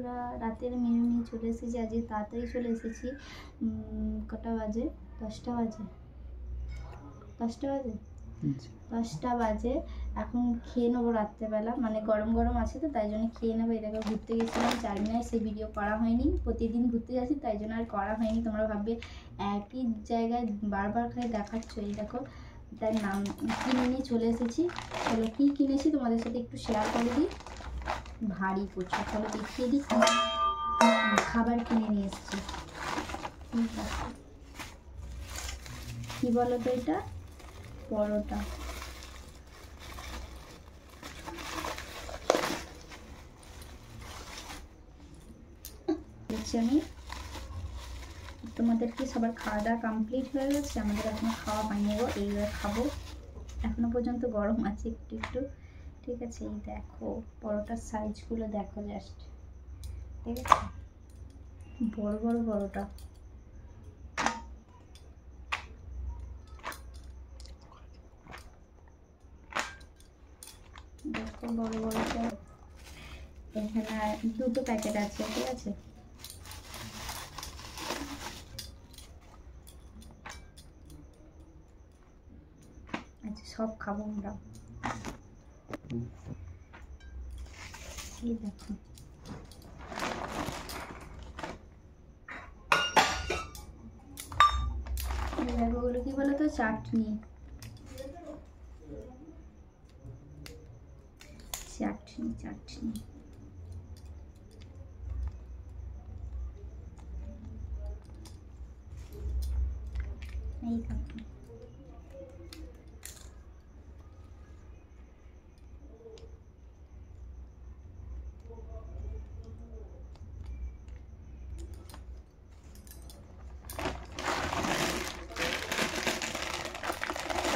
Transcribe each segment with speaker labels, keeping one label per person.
Speaker 1: বন্ধুরা, রাতের মেনু নিয়ে চলে এসেছি। আজকে তাড়াতাড়ি চলে এসেছি। কটা বাজে? 10টা বাজে। 10টা বাজে। এখন খেয়ে নেবো রাত্রেবেলা, মানে গরম গরম আছে তো তাই জন্য খেয়ে নেবো। এই দেখো ঘুরতে গেছিলাম চারমিনায়, সেই ভিডিও করা হয়নি। প্রতিদিন ঘুরতে যাচ্ছি তাই জন্য আর করা হয়নি। তোমরা ভাববে একই জায়গায় বারবার খালি দেখাচ্ছ। এই দেখো তার নাম কিনে নিয়ে চলে এসেছি। চলো কী কিনেছি তোমাদের সাথে একটু শেয়ার করে দিই। ভারী প্রচুর, চলো দেখিয়ে দিই। খাবার কিনে নিয়ে এসেছি। কী বলো তো, এটা পরোটা। দেখছি আমি তোমাদেরকে সবার খাওয়া দাওয়া কমপ্লিট হয়ে গেছে, আমাদের এখনো খাওয়া হয়নি গো। এইবার খাবো, এখনো পর্যন্ত গরম আছে একটু একটু। ঠিক আছে, এই দেখো পরোটার সাইজগুলো দেখো জাস্ট, ঠিক আছে? বড় বড় পরোটা। দেখো বড় বড়টা। এখানে দুটো প্যাকেট আছে, ঠিক আছে? আচ্ছা, সব খাবো আমরা। এই দেখো ওগুলো কি বলো তো, চাটনি। চাটনি চাটনি এই দেখো।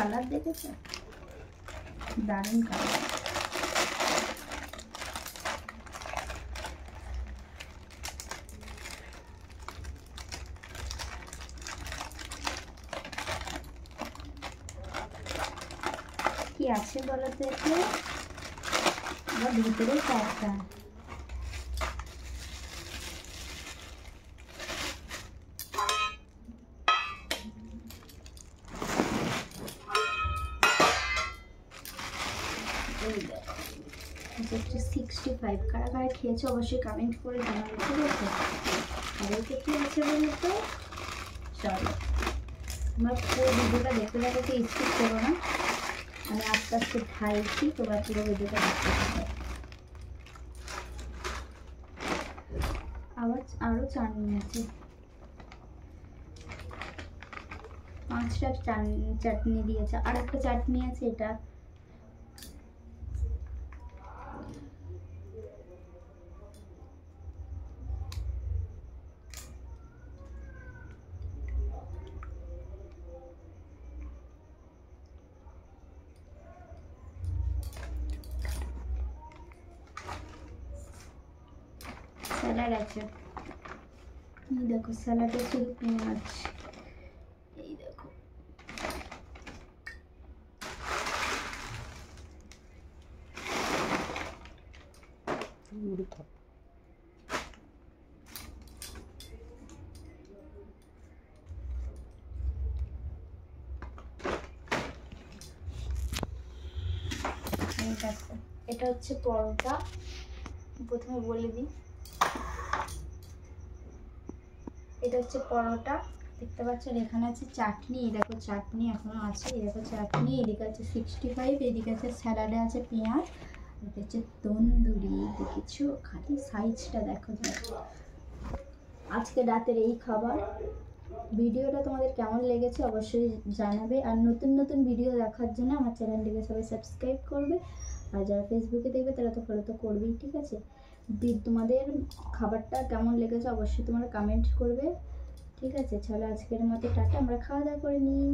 Speaker 1: কালার দেখেছো? দারুণ কালার। কি আছে বলো তো এতে? আবার ভিতরে চারটা। এই দেখো, এটা হচ্ছে 65। কারা কারা খেয়েছো অবশ্যই কমেন্ট করে জানাবে, ঠিক আছে? আর এতে কি আছে বলো তো? চলো আমার পুরো ভিডিওটা দেখতে দেখতে স্কিপ করো না, আমি আস্তে আস্তে ঢাইছি, তোমরা পুরো ভিডিওটা দেখতে থাকো। আবার আরও চাটনি আছে, 5টা চাটনি দিয়েছে। আর একটা চাটনি আছে, এটা স্যালাড আছে। এই দেখো স্যালাডে শুধু পেঁয়াজ। এই দেখো দেখো, এটা হচ্ছে পরোটা। প্রথমে বলে দিই, এটা হচ্ছে পরোটা, দেখতে পাচ্ছেন? এখানে আছে চাটনি, এই দেখো চাটনি এখনো আছে। এই দেখো চাটনি, এদিকে আছে 65, এদিকে আছে স্যালাডে আছে পেঁয়াজ, এটা হচ্ছে তন্দুরি। দেখেছো? খালি সাইজটা দেখো। আজকে রাতের এই খাবার। ভিডিওটা তোমাদের কেমন লেগেছে অবশ্যই জানাবে। আর নতুন নতুন ভিডিও দেখার জন্য আমার চ্যানেলটিকে সবাই সাবস্ক্রাইব করবে। আর যারা ফেসবুকে দেখবে তারা তো ফলো তো করবেই, ঠিক আছে? তোমাদের খাবারটা কেমন লেগেছে অবশ্যই তোমরা কমেন্ট করবে, ঠিক আছে? চলো আজকের মতো টাটা, আমরা খাওয়া দাওয়া করে নিই।